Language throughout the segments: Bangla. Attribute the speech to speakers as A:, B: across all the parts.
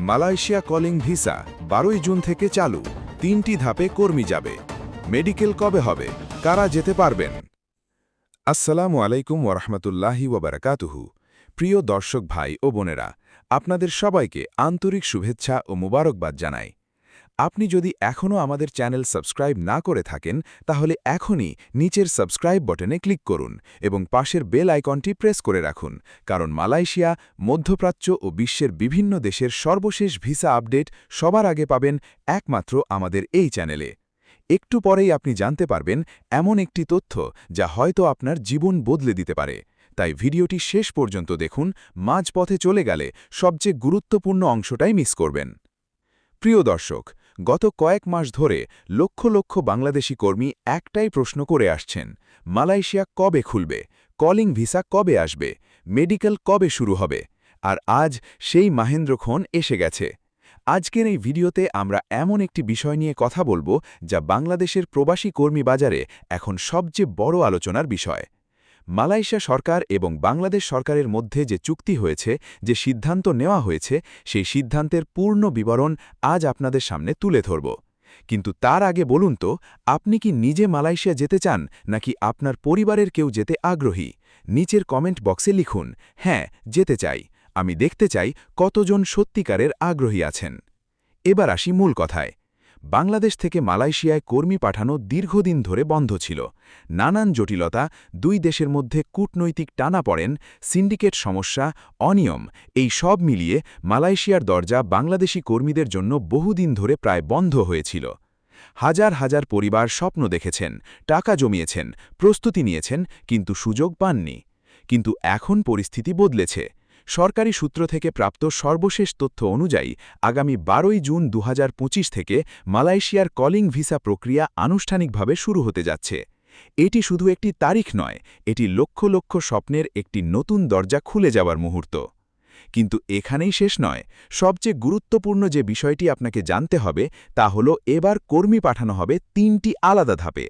A: মালয়েশিয়া কলিং ভিসা 12 জুন থেকে চালু, 3টি ধাপে কর্মী যাবে। মেডিকেল কবে হবে, কারা যেতে পারবেন? আসসালামু আলাইকুম ওরহমতুল্লাহি ওয়াবারাকাতুহু। প্রিয় দর্শক ভাই ও বোনেরা, আপনাদের সবাইকে আন্তরিক শুভেচ্ছা ও মুবারকবাদ জানাই। আপনি যদি এখনও আমাদের চ্যানেল সাবস্ক্রাইব না করে থাকেন, তাহলে এখনই নিচের সাবস্ক্রাইব বাটনে ক্লিক করুন এবং পাশের বেল আইকনটি প্রেস করে রাখুন, কারণ মালয়েশিয়া, মধ্যপ্রাচ্য ও বিশ্বের বিভিন্ন দেশের সর্বশেষ ভিসা আপডেট সবার আগে পাবেন একমাত্র আমাদের এই চ্যানেলে। একটু পরেই আপনি জানতে পারবেন এমন একটি তথ্য যা হয়তো আপনার জীবন বদলে দিতে পারে। তাই ভিডিওটি শেষ পর্যন্ত দেখুন, মাঝপথে চলে গেলে সবচেয়ে গুরুত্বপূর্ণ অংশটাই মিস করবেন। প্রিয় দর্শক, গত কয়েক মাস ধরে লক্ষ লক্ষ বাংলাদেশি কর্মী একটাই প্রশ্ন করে আসছেন, মালয়েশিয়া কবে খুলবে, কলিং ভিসা কবে আসবে, মেডিকেল কবে শুরু হবে। আর আজ সেই মাহেন্দ্রক্ষণ এসে গেছে। আজকের এই ভিডিওতে আমরা এমন একটি বিষয় নিয়ে কথা বলবো যা বাংলাদেশের প্রবাসী কর্মী বাজারে এখন সবচেয়ে বড় আলোচনার বিষয়। মালয়েশিয়া সরকার এবং বাংলাদেশ সরকারের মধ্যে যে চুক্তি হয়েছে, যে সিদ্ধান্ত নেওয়া হয়েছে, সেই সিদ্ধান্তের পূর্ণ বিবরণ আজ আপনাদের সামনে তুলে ধরব। কিন্তু তার আগে বলুন তো, আপনি কি নিজে মালয়েশিয়া যেতে চান, নাকি আপনার পরিবারের কেউ যেতে আগ্রহী? নিচের কমেন্ট বক্সে লিখুন, হ্যাঁ, যেতে চাই। আমি দেখতে চাই কতজন সত্যিকারের আগ্রহী আছেন। এবার আসি মূল কথায়। বাংলাদেশ থেকে মালয়েশিয়ায় কর্মী পাঠানো দীর্ঘদিন ধরে বন্ধ ছিল। নানান জটিলতা, দুই দেশের মধ্যে কূটনৈতিক টানাপড়েন, সিন্ডিকেট সমস্যা, অনিয়ম, এই সব মিলিয়ে মালয়েশিয়ার দরজা বাংলাদেশি কর্মীদের জন্য বহুদিন ধরে প্রায় বন্ধ হয়েছিল। হাজার হাজার পরিবার স্বপ্ন দেখেছেন, টাকা জমিয়েছেন, প্রস্তুতি নিয়েছেন, কিন্তু সুযোগ পাননি। কিন্তু এখন পরিস্থিতি বদলেছে। সরকারি সূত্র থেকে প্রাপ্ত সর্বশেষ তথ্য অনুযায়ী আগামী 12 জুন 2025 থেকে মালয়েশিয়ার কলিং ভিসা প্রক্রিয়া আনুষ্ঠানিকভাবে শুরু হতে যাচ্ছে। এটি শুধু একটি তারিখ নয়, এটি লক্ষ লক্ষ স্বপ্নের একটি নতুন দরজা খুলে যাওয়ার মুহূর্ত। কিন্তু এখানেই শেষ নয়। সবচেয়ে গুরুত্বপূর্ণ যে বিষয়টি আপনাকে জানতে হবে তা হল, এবার কর্মী পাঠানো হবে 3টি আলাদা ধাপে।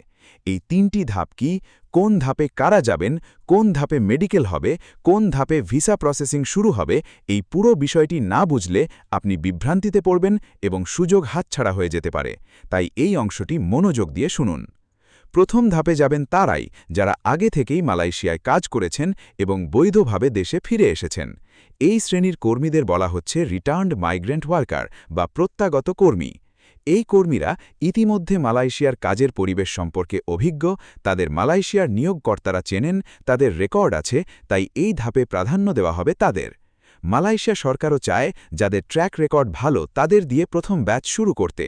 A: এই 3টি ধাপ কি, কোন ধাপে কারা যাবেন, কোন ধাপে মেডিকেল হবে, কোন ধাপে ভিসা প্রসেসিং শুরু হবে, এই পুরো বিষয়টি না বুঝলে আপনি বিভ্রান্তিতে পড়বেন এবং সুযোগ হাতছাড়া হয়ে যেতে পারে। তাই এই অংশটি মনোযোগ দিয়ে শুনুন। প্রথম ধাপে যাবেন তারাই যারা আগে থেকেই মালয়েশিয়ায় কাজ করেছেন এবং বৈধভাবে দেশে ফিরে এসেছেন। এই শ্রেণীর কর্মীদের বলা হচ্ছে রিটার্নড মাইগ্রেন্ট ওয়ার্কার বা প্রত্যাগত কর্মী। এই কর্মীরা ইতিমধ্যে মালয়েশিয়ার কাজের পরিবেশ সম্পর্কে অভিজ্ঞ, তাদের মালয়েশিয়ার নিয়োগকর্তারা চেনেন, তাদের রেকর্ড আছে, তাই এই ধাপে প্রাধান্য দেওয়া হবে তাদের। মালয়েশিয়া সরকারও চায় যাদের ট্র্যাক রেকর্ড ভালো তাদের দিয়ে প্রথম ব্যাচ শুরু করতে।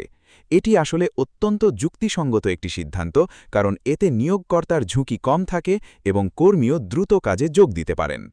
A: এটি আসলে অত্যন্ত যুক্তিসঙ্গত একটি সিদ্ধান্ত, কারণ এতে নিয়োগকর্তার ঝুঁকি কম থাকে এবং কর্মীও দ্রুত কাজে যোগ দিতে পারেন।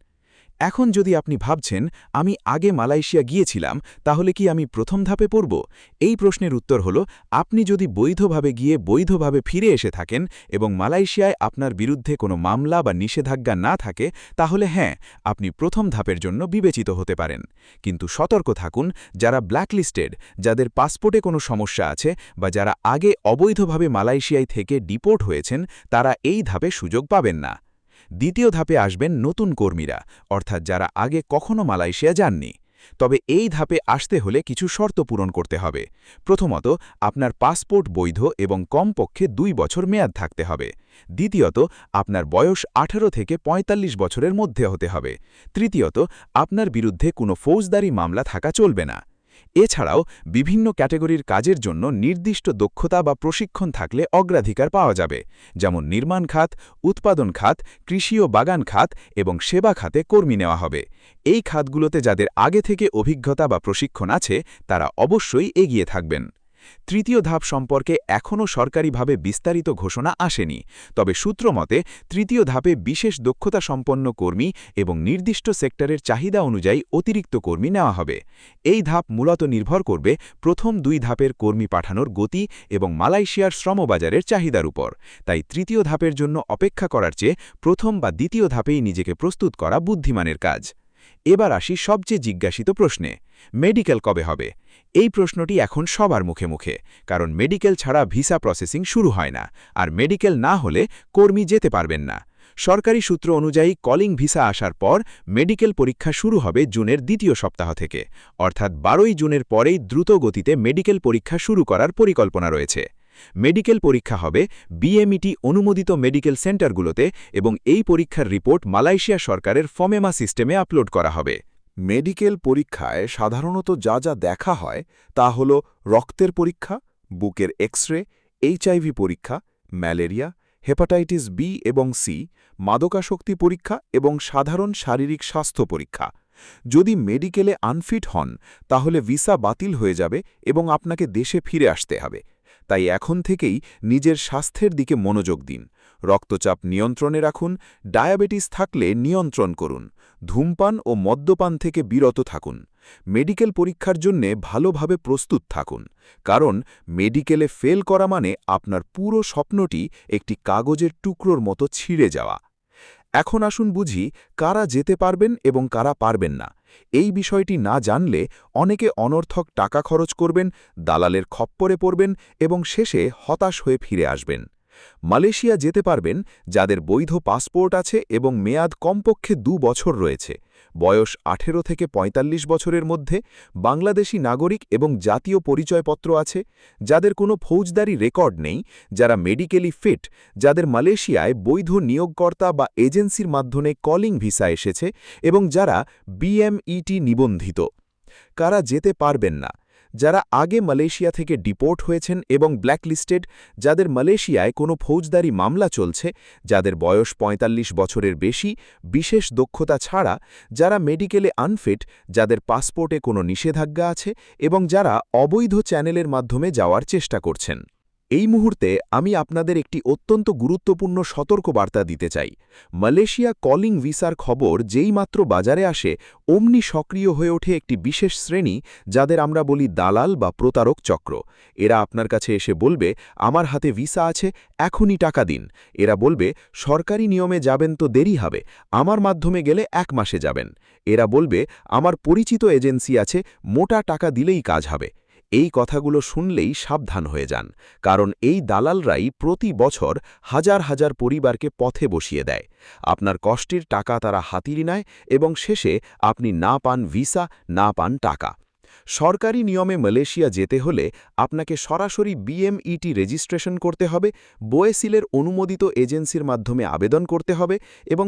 A: এখন যদি আপনি ভাবছেন, আমি আগে মালয়েশিয়া গিয়েছিলাম, তাহলে কি আমি প্রথম ধাপে পড়ব? এই প্রশ্নের উত্তর হল, আপনি যদি বৈধভাবে গিয়ে বৈধভাবে ফিরে এসে থাকেন এবং মালয়েশিয়ায় আপনার বিরুদ্ধে কোনো মামলা বা নিষেধাজ্ঞা না থাকে, তাহলে হ্যাঁ, আপনি প্রথম ধাপের জন্য বিবেচিত হতে পারেন। কিন্তু সতর্ক থাকুন, যারা ব্ল্যাকলিস্টেড, যাদের পাসপোর্টে কোনো সমস্যা আছে বা যারা আগে অবৈধভাবে মালয়েশিয়ায় থেকে ডিপোর্ট হয়েছেন, তারা এই ধাপে সুযোগ পাবেন না। দ্বিতীয় ধাপে আসবেন নতুন কর্মীরা, অর্থাৎ যারা আগে কখনো মালয়েশিয়া যাননি। তবে এই ধাপে আসতে হলে কিছু শর্ত পূরণ করতে হবে। প্রথমত, আপনার পাসপোর্ট বৈধ এবং কমপক্ষে 2 বছর মেয়াদ থাকতে হবে। দ্বিতীয়ত, আপনার বয়স 18 থেকে 45 বছরের মধ্যে হতে হবে। তৃতীয়ত, আপনার বিরুদ্ধে কোনো ফৌজদারি মামলা থাকা চলবে না। এছাড়াও বিভিন্ন ক্যাটেগরির কাজের জন্য নির্দিষ্ট দক্ষতা বা প্রশিক্ষণ থাকলে অগ্রাধিকার পাওয়া যাবে, যেমন নির্মাণ খাত, উৎপাদন খাত, কৃষি ও বাগান খাত এবং সেবা খাতে কর্মী নেওয়া হবে। এই খাতগুলোতে যাদের আগে থেকে অভিজ্ঞতা বা প্রশিক্ষণ আছে, তারা অবশ্যই এগিয়ে থাকবেন। তৃতীয় ধাপ সম্পর্কে এখনও সরকারিভাবে বিস্তারিত ঘোষণা আসেনি, তবে সূত্রমতে তৃতীয় ধাপে বিশেষ দক্ষতা সম্পন্ন কর্মী এবং নির্দিষ্ট সেক্টরের চাহিদা অনুযায়ী অতিরিক্ত কর্মী নেওয়া হবে। এই ধাপ মূলত নির্ভর করবে প্রথম 2 ধাপের কর্মী পাঠানোর গতি এবং মালয়েশিয়ার শ্রমবাজারের চাহিদার উপর। তাই তৃতীয় ধাপের জন্য অপেক্ষা করার চেয়ে প্রথম বা দ্বিতীয় ধাপেই নিজেকে প্রস্তুত করা বুদ্ধিমানের কাজ। এবার আসি সবচেয়ে জিজ্ঞাসিত প্রশ্নে, মেডিকেল কবে হবে? এই প্রশ্নটি এখন সবার মুখে মুখে, কারণ মেডিকেল ছাড়া ভিসা প্রসেসিং শুরু হয় না, আর মেডিকেল না হলে কর্মী যেতে পারবেন না।
B: সরকারি সূত্র অনুযায়ী কলিং ভিসা আসার পর মেডিকেল পরীক্ষা শুরু হবে জুনের দ্বিতীয় সপ্তাহ থেকে, অর্থাৎ 12ই জুনের পরেই দ্রুত গতিতে মেডিকেল পরীক্ষা শুরু করার পরিকল্পনা রয়েছে। মেডিকেল পরীক্ষা হবে বিএমইটি অনুমোদিত মেডিকেল সেন্টারগুলোতে এবং এই পরীক্ষার রিপোর্ট মালয়েশিয়া সরকারের ফমেমা সিস্টেমে আপলোড করা হবে।
C: মেডিকেল পরীক্ষায় সাধারণত যা যা দেখা হয় তা হল রক্তের পরীক্ষা, বুকের এক্স-রে, এইচআইভি পরীক্ষা, ম্যালেরিয়া, হেপাটাইটিস বি এবং সি, মাদকাসক্তি পরীক্ষা এবং সাধারণ শারীরিক স্বাস্থ্য পরীক্ষা। যদি মেডিকেলে আনফিট হন তাহলে ভিসা বাতিল হয়ে যাবে এবং আপনাকে দেশে ফিরে আসতে হবে। তাই এখন থেকেই নিজের স্বাস্থ্যের দিকে মনোযোগ দিন। রক্তচাপ নিয়ন্ত্রণে রাখুন, ডায়াবেটিস থাকলে নিয়ন্ত্রণ করুন, ধূমপান ও মদ্যপান থেকে বিরত থাকুন। মেডিকেল পরীক্ষার জন্যে ভালোভাবে প্রস্তুত থাকুন, কারণ মেডিকেলে ফেল করা মানে আপনার পুরো স্বপ্নটি একটি কাগজের টুকরোর মতো ছিঁড়ে যাওয়া। এখন আসুন বুঝি কারা যেতে পারবেন এবং কারা পারবেন না। এই বিষয়টি না জানলে অনেকে অনর্থক টাকা খরচ করবেন, দালালের খপ্পরে পড়বেন এবং শেষে হতাশ হয়ে ফিরে আসবেন। মালয়েশিয়া যেতে পারবেন যাদের বৈধ পাসপোর্ট আছে এবং মেয়াদ কমপক্ষে 2 বছর রয়েছে, বয়স 18 থেকে 45 বছরের মধ্যে, বাংলাদেশি নাগরিক এবং জাতীয় পরিচয়পত্র আছে, যাদের কোনো ফৌজদারি রেকর্ড নেই, যারা মেডিকেলি ফিট, যাদের মালয়েশিয়ায় বৈধ নিয়োগকর্তা বা এজেন্সির মাধ্যমে কলিং ভিসা এসেছে এবং যারা বিএমইটি নিবন্ধিত। কারা যেতে পারবেন না? যারা আগে মালয়েশিয়া থেকে ডিপোর্ট হয়েছেন এবং ব্ল্যাকলিস্টেড, যাদের মালয়েশিয়ায় কোনো ফৌজদারি মামলা চলছে, যাদের বয়স 45 বছরের বেশি, বিশেষ দক্ষতা ছাড়া, যারা মেডিকেলে আনফিট, যাদের পাসপোর্টে কোনো নিষেধাজ্ঞা আছে এবং যারা অবৈধ চ্যানেলের মাধ্যমে যাওয়ার চেষ্টা করছেন। এই মুহূর্তে আমি আপনাদের একটি অত্যন্ত গুরুত্বপূর্ণ সতর্কবার্তা দিতে চাই। মালয়েশিয়া কলিং ভিসার খবর যেইমাত্র বাজারে আসে অমনি সক্রিয় হয়ে ওঠে একটি বিশেষ শ্রেণী, যাদের আমরা বলি দালাল বা প্রতারক চক্র। এরা আপনার কাছে এসে বলবে, আমার হাতে ভিসা আছে, এখনই টাকা দিন। এরা বলবে, সরকারি নিয়মে যাবেন তো দেরি হবে, আমার মাধ্যমে গেলে 1 মাসে যাবেন। এরা বলবে, আমার পরিচিত এজেন্সি আছে, মোটা টাকা দিলেই কাজ হবে। এই কথাগুলো শুনলেই সাবধান হয়ে যান, কারণ এই দালালরাই প্রতি বছর হাজার হাজার পরিবারকে পথে বসিয়ে দেয়। আপনার কষ্টের টাকা তারা হাতিয়ে নেয় এবং শেষে আপনি না পান ভিসা, না পান টাকা। সরকারি নিয়মে মালয়েশিয়া যেতে হলে আপনাকে সরাসরি বিএমইটি রেজিস্ট্রেশন করতে হবে, বোয়েসিলের অনুমোদিত এজেন্সির মাধ্যমে আবেদন করতে হবে এবং